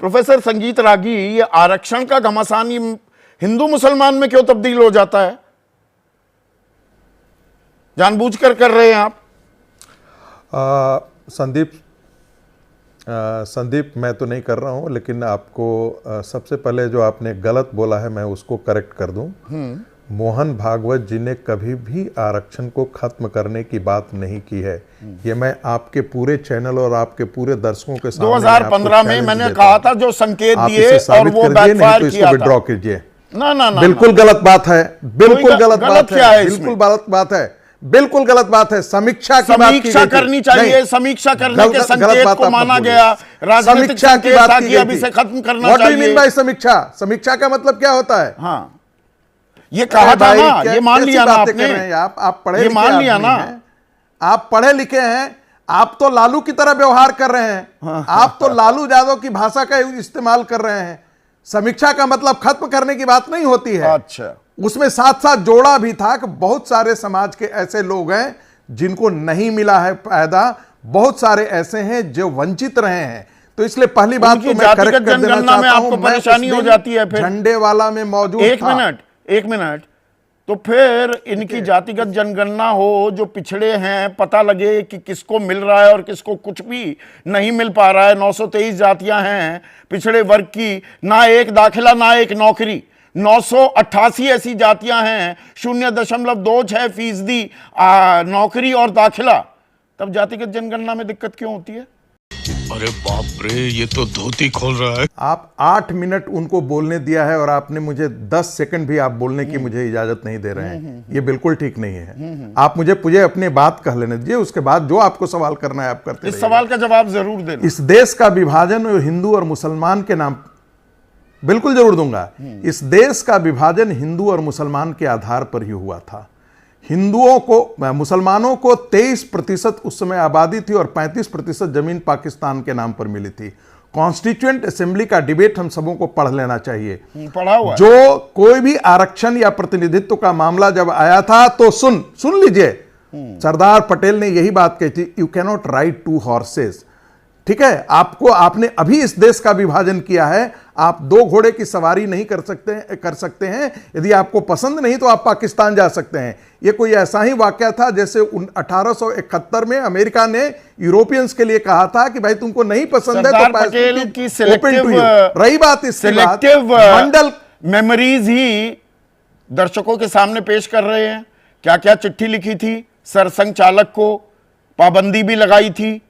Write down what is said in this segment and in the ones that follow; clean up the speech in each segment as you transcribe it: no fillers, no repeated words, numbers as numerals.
Professor संगीत रागी, ये आरक्षण का घमासान ये हिंदू मुसलमान में क्यों तब्दील हो जाता है? जानबूझकर कर रहे हैं आप? संदीप, मैं तो नहीं कर रहा हूं, लेकिन आपको सबसे पहले जो आपने गलत बोला है मैं उसको करेक्ट कर दूं। मोहन भागवत जी ने कभी भी आरक्षण को खत्म करने की बात नहीं की है। ये मैं आपके पूरे चैनल और आपके पूरे दर्शकों के सामने 2015 में मैंने कहा था, जो संकेत दिए और वो बैकफायर किया था। विड्रॉ कीजिए। ना बिल्कुल गलत बात है, बिल्कुल गलत बात है, बिल्कुल गलत बात है, बिल्कुल गलत बात है। समीक्षा करनी चाहिए, समीक्षा करने के संकेत को माना गया, राजनीतिक संकेत था कि अब इसे खत्म करना चाहिए। What do you mean by समीक्षा? समीक्षा का मतलब क्या होता है? हाँ, ये कहा था ना, ये मान लिया ना आपने। आप पढ़े लिखे मान लिया ना, आप पढ़े लिखे हैं। आप तो लालू की तरह व्यवहार कर रहे हैं। आप तो लालू यादव की भाषा का इस्तेमाल कर रहे हैं। समीक्षा का मतलब खत्म करने की बात नहीं होती है। अच्छा, उसमें साथ साथ जोड़ा भी था कि बहुत सारे समाज के ऐसे लोग हैं जिनको नहीं मिला है फायदा, बहुत सारे ऐसे हैं जो वंचित रहे हैं। तो इसलिए पहली बात तो मैं करेक्ट कर देना चाहता हूं, आपको परेशानी हो जाती है। फिर झंडे वाला में मौजूद एक मिनट, तो फिर इनकी जातिगत जनगणना हो, जो पिछड़े हैं पता लगे कि किसको मिल रहा है और किसको कुछ भी नहीं मिल पा रहा है। 923 जातियां हैं पिछड़े वर्ग की, ना एक दाखिला ना एक नौकरी। 988 ऐसी जातियां हैं, 0.26% नौकरी और दाखिला। तब जातिगत जनगणना में दिक्कत क्यों होती है? अरे बाप रे, ये तो धोती खोल रहा है। आप 8 मिनट उनको बोलने दिया है और आपने मुझे 10 सेकंड भी आप बोलने की मुझे इजाजत नहीं दे रहे हैं। ये बिल्कुल ठीक नहीं है। आप मुझे अपने बात कह लेने दीजिए, उसके बाद जो आपको सवाल करना है आप करते रहिए। इस सवाल का जवाब जरूर देना। इस देश का विभाजन हिंदू और मुसलमान के नाम, बिल्कुल जरूर दूंगा। इस देश का विभाजन हिंदू और मुसलमान के आधार पर ही हुआ था। हिंदुओं को, मुसलमानों को 23% उस समय आबादी थी और 35% जमीन पाकिस्तान के नाम पर मिली थी। कॉन्स्टिट्यूएंट असेंबली का डिबेट हम सबों को पढ़ लेना चाहिए। पढ़ा हुआ जो कोई भी आरक्षण या प्रतिनिधित्व का मामला जब आया था तो सुन लीजिए, सरदार पटेल ने यही बात कही थी, यू कैनॉट राइड 2 हॉर्सेस। ठीक है, आपने अभी इस देश का विभाजन किया है, आप 2 घोड़े की सवारी नहीं कर सकते हैं। यदि आपको पसंद नहीं तो आप पाकिस्तान जा सकते हैं। यह कोई ऐसा ही वाकया था जैसे 1871 में अमेरिका ने यूरोपियंस के लिए कहा था कि भाई तुमको नहीं पसंद है तो पटेल की सिलेक्टिव, रही बात इसकी, मंडल मेमोरीज ही दर्शकों के सामने पेश कर रहे हैं। क्या क्या चिट्ठी लिखी थी, सरसंघ चालक को पाबंदी भी लगाई थी।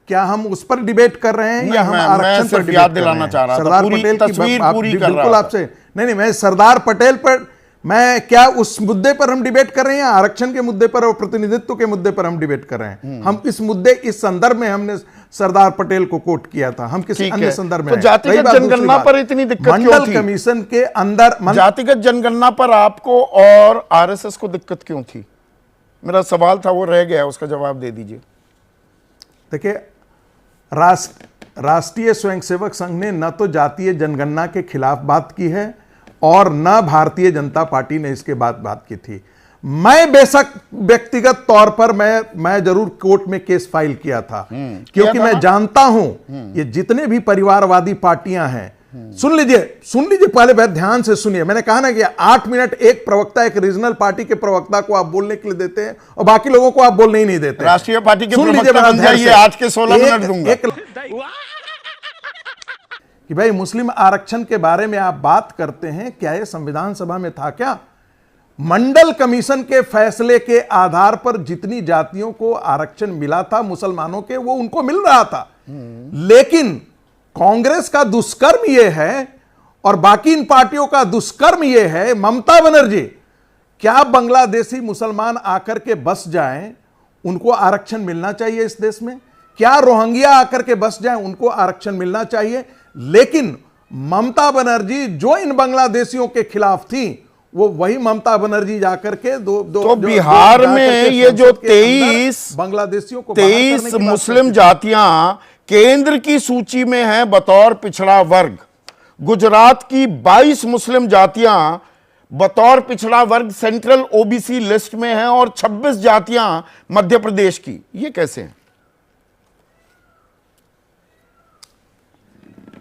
क्या हम उस पर डिबेट कर रहे हैं या हम आरक्षण पर डिबेट याद दिलाना चाह रहा था? सरदार पटेल की तस्वीर पूरी कर बिल्कुल आपसे नहीं, मैं सरदार पटेल पर, मैं क्या उस मुद्दे पर हम डिबेट कर रहे हैं? आरक्षण के मुद्दे पर और प्रतिनिधित्व के मुद्दे पर हम डिबेट कर रहे हैं। हम इस मुद्दे, इस संदर्भ में हमने सरदार पटेल को कोट किया था, हम किसी अन्य संदर्भ में। तो जातिगत जनगणना पर इतनी दिक्कत क्यों थी? मंडल कमीशन के अंदर जातिगत जनगणना पर आपको और आरएसएस को दिक्कत क्यों थी? मेरा सवाल था, वो रह गया, उसका जवाब दे दीजिए। देखिए, राष्ट्रीय स्वयंसेवक संघ ने न तो जातीय जनगणना के खिलाफ बात की है और न भारतीय जनता पार्टी ने इसके बाद बात की थी। मैं बेशक व्यक्तिगत तौर पर मैं जरूर कोर्ट में केस फाइल किया था, क्योंकि मैं जानता हूं ये जितने भी परिवारवादी पार्टियां हैं। सुन लीजिए पहले बहुत ध्यान से सुनिए। मैंने कहा ना कि 8 मिनट एक प्रवक्ता, एक रीजनल पार्टी के प्रवक्ता को आप बोलने के लिए देते हैं और बाकी लोगों को आप बोलने ही नहीं देते। राष्ट्रीय पार्टी के प्रवक्ता बन जाइए, आज के 16 मिनट दूंगा। कि भाई मुस्लिम आरक्षण के बारे में आप बात करते हैं, क्या यह संविधान सभा में था क्या? मंडल कमीशन के फैसले के आधार पर जितनी जातियों को आरक्षण मिला था मुसलमानों के, वो उनको मिल रहा था। लेकिन कांग्रेस का दुष्कर्म यह है और बाकी इन पार्टियों का दुष्कर्म यह है, ममता बनर्जी, क्या बांग्लादेशी मुसलमान आकर के बस जाएं, उनको आरक्षण मिलना चाहिए इस देश में? क्या रोहिंग्या आकर के बस जाएं, उनको आरक्षण मिलना चाहिए? लेकिन ममता बनर्जी जो इन बांग्लादेशियों के खिलाफ थी, वो वही ममता बनर्जी जाकर के तो बिहार में ये जो 23 बांग्लादेशियों को 23 मुस्लिम जातियां केंद्र की सूची में हैं बतौर पिछड़ा वर्ग। गुजरात की 22 मुस्लिम जातियां बतौर पिछड़ा वर्ग सेंट्रल ओबीसी लिस्ट में हैं और 26 जातियां मध्य प्रदेश की। ये कैसे हैं?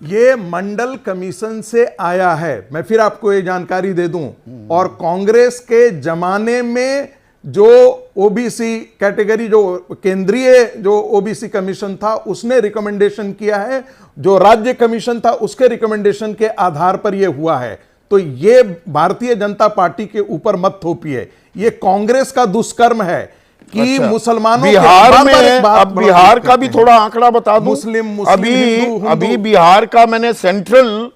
ये मंडल कमीशन से आया है, मैं फिर आपको ये जानकारी दे दूं। और कांग्रेस के जमाने में जो ओबीसी कैटेगरी, जो केंद्रीय जो ओबीसी कमीशन था, उसने रिकमेंडेशन किया है, जो राज्य कमीशन था उसके रिकमेंडेशन के आधार पर यह हुआ है। तो यह भारतीय जनता पार्टी के ऊपर मत थोपिए, यह कांग्रेस का दुष्कर्म है कि अच्छा, मुसलमानों बिहार में, अब बिहार का भी थोड़ा आंकड़ा बता दूं। मुस्लिम अभी बिहार का मैंने सेंट्रल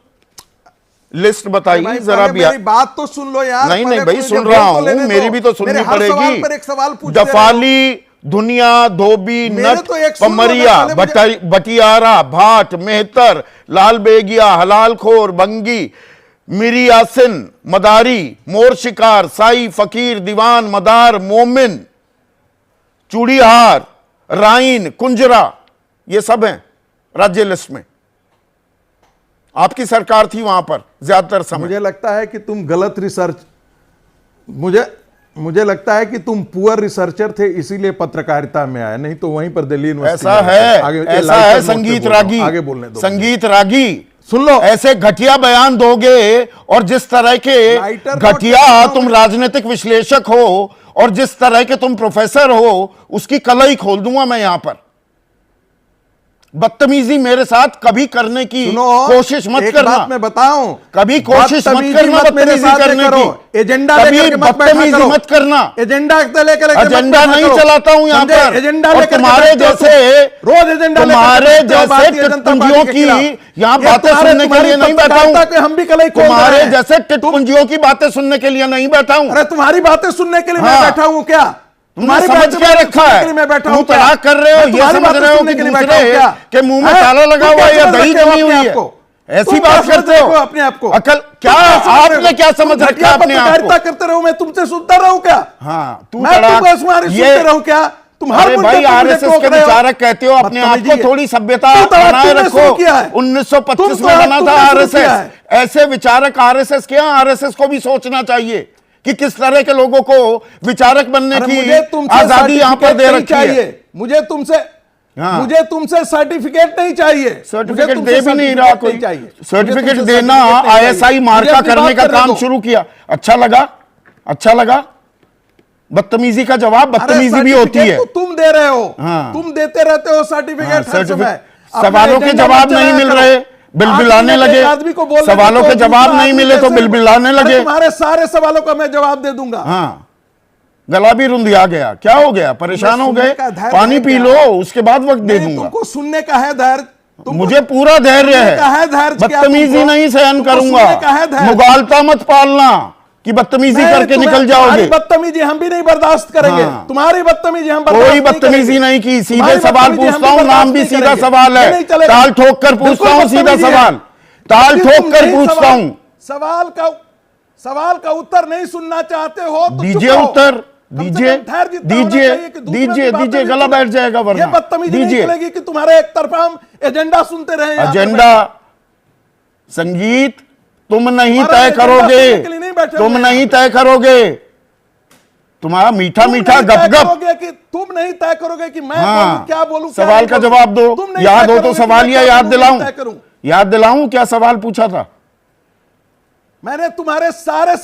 लिस्ट बताई, जरा मेरी बात तो सुन लो यार। नहीं भाई, सुन रहा हूं, मेरी भी तो सुननी पड़ेगी। एक सवाल पूछ, दफाली, दुनिया, धोबी, नट, तो एक पमरिया, बटियारा, भाट, मेहतर, लाल बेगिया, हलाल खोर, बंगी, मीरी यासिन, मदारी, मोर शिकार, साई, फकीर, दीवान, मदार, मोमिन, चूड़ीहार, राइन, कुंजरा, ये सब हैं राज्य लिस्ट में। आपकी सरकार थी वहां पर ज्यादातर समय। मुझे लगता है कि तुम गलत रिसर्च, मुझे लगता है कि तुम पुअर रिसर्चर थे, इसीलिए पत्रकारिता में आए, नहीं तो वहीं पर दिल्ली यूनिवर्सिटी। ऐसा है संगीत रागी, आगे बोलने दो। संगीत रागी, सुन लो, ऐसे घटिया बयान दोगे और जिस तरह के घटिया तुम राजनीतिक विश्लेषक हो और जिस तरह के तुम प्रोफेसर हो, उसकी कलई खोल दूंगा मैं यहां पर। बदतमीजी मेरे साथ कभी करने की कोशिश मत करना। मैं बताऊं, कभी कोशिश मत करना बदतमीजी करने की। एजेंडा कभी बदतमीजी मत करना। एजेंडा एजेंडा नहीं चलाता हूं यहां पर। एजेंडा तुम्हारे जैसे रोज एजेंडा, तुम्हारे जैसे टिटपुंजियों की यहाँ बातें सुनने के लिए नहीं बैठा हूं। हम भी कल तुम्हारे जैसे टिटपुंजियों की बातें सुनने के लिए नहीं बैठा हूं। अरे तुम्हारी बातें सुनने के लिए मैं बैठा हूं क्या? तुम्हारी समझ क्या रखा है? मैं बैठा हूं, तड़ाक कर रहे हो, ये समझ रहे हो कि दूसरे के मुंह में ताला लगा हुआ है या दही जमी हुई है, ऐसी बात करते हो अपने आप को। अकल क्या, आपने क्या समझ रखा है अपने आप को? करते रहो, मैं तुमसे सुनता रहूं क्या? हाँ, तू सुनते रहूं क्या? तुम्हारे भाई आरएसएस के विचारक कहते हो, अपने आप को थोड़ी सभ्यता बनाए रखो। 1925 में बना था आरएसएस। ऐसे विचारक आरएसएस के, आरएसएस को भी सोचना चाहिए कि किस तरह के लोगों को विचारक बनने की आजादी यहां पर दे रखी है। मुझे तुमसे सर्टिफिकेट नहीं चाहिए। सर्टिफिकेट दे भी नहीं रहा कोई। सर्टिफिकेट देना, आईएसआई मार्का करने का काम शुरू किया। अच्छा लगा। बदतमीजी का जवाब बदतमीजी भी होती है। तो तुम दे रहे हो, तुम देते रहते हो सर्टिफिकेट। सवालों के जवाब नहीं मिल रहे, बिलबिलाने लगे। सवालों के जवाब नहीं मिले तो बिलबिलाने लगे। तुम्हारे सारे सवालों का मैं जवाब दे दूंगा। हाँ, गला भी रुंधिया गया, क्या हो गया? परेशान हो गए? पानी पी लो, उसके बाद वक्त दे दूंगा। तुमको सुनने का है धैर्य? मुझे पूरा धैर्य है। बदतमीजी नहीं सहन करूंगा। मुगालता मत पालना कि बदतमीजी करके निकल जाओगे। बदतमीजी हम भी नहीं बर्दाश्त करेंगे। तुम्हारी बदतमीजी हम कोई बदतमीजी नहीं की। सीधे सवाल पूछता हूं, नाम भी सीधा सवाल है। ताल ठोक कर पूछता हूं, सीधा सवाल, ताल ठोक कर पूछता हूं। सवाल का उत्तर नहीं सुनना चाहते हो तो दीजिए उत्तर, दीजिए, गला बैठ जाएगा वरना। बदतमीजी नहीं चलेगी कि तुम्हारे एक तरफा हम एजेंडा सुनते रहे। एजेंडा संगीत तुम नहीं तय करोगे। तुम्हारा मीठा गप कि तुम नहीं तय करोगे कि मैं क्या बोलूं। सवाल का जवाब दो। याद हो तो सवाल याद दिलाऊं क्या सवाल पूछा था? मैंने तुम्हारे सारे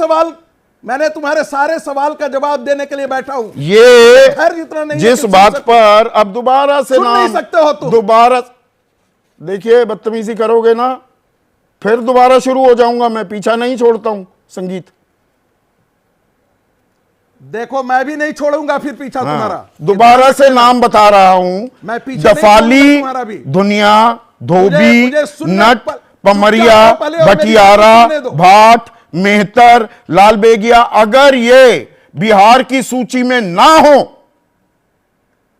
सवाल का जवाब देने के लिए बैठा हूं। ये जिस बात पर अब दोबारा से सुन नहीं सकते हो तुम। दोबारा देखिए, बदतमीजी करोगे ना, फिर दोबारा शुरू हो जाऊंगा मैं। पीछा नहीं छोड़ता हूं संगीत। देखो, मैं भी नहीं छोड़ूंगा फिर पीछा तुम्हारा। दोबारा से नाम बता रहा हूं। दफाली, दुनिया, धोबी, नट, पमरिया, बटियारा, भाट, मेहतर, लाल बेगिया अगर ये बिहार की सूची में ना हो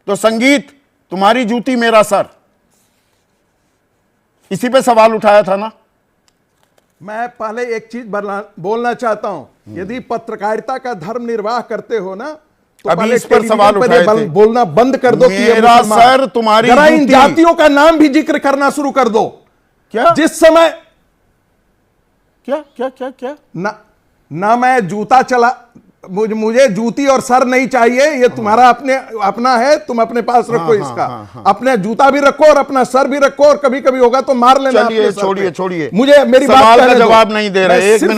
तो संगीत तुम्हारी जूती मेरा सर। इसी पे सवाल उठाया था ना। मैं पहले एक चीज बोलना चाहता हूं। यदि पत्रकारिता का धर्म निर्वाह करते हो ना तो अभी इस पर सवाल उठाए थे। बोलना बंद कर दो। मेरा सर तुम्हारी जरा इन जातियों का नाम भी जिक्र करना शुरू कर दो। क्या जिस समय क्या ना मैं जूता चला मुझे जूती और सर नहीं चाहिए, ये तुम्हारा अपना है, तुम अपने पास रखो इसका। अपने जूता भी रखो और अपना सर भी रखो, और कभी कभी होगा तो मार लेना। चलिए छोड़िए, मुझे मेरी बात सवाल का कहने दो। जवाब नहीं दे रहे। मैं एक सिर्फ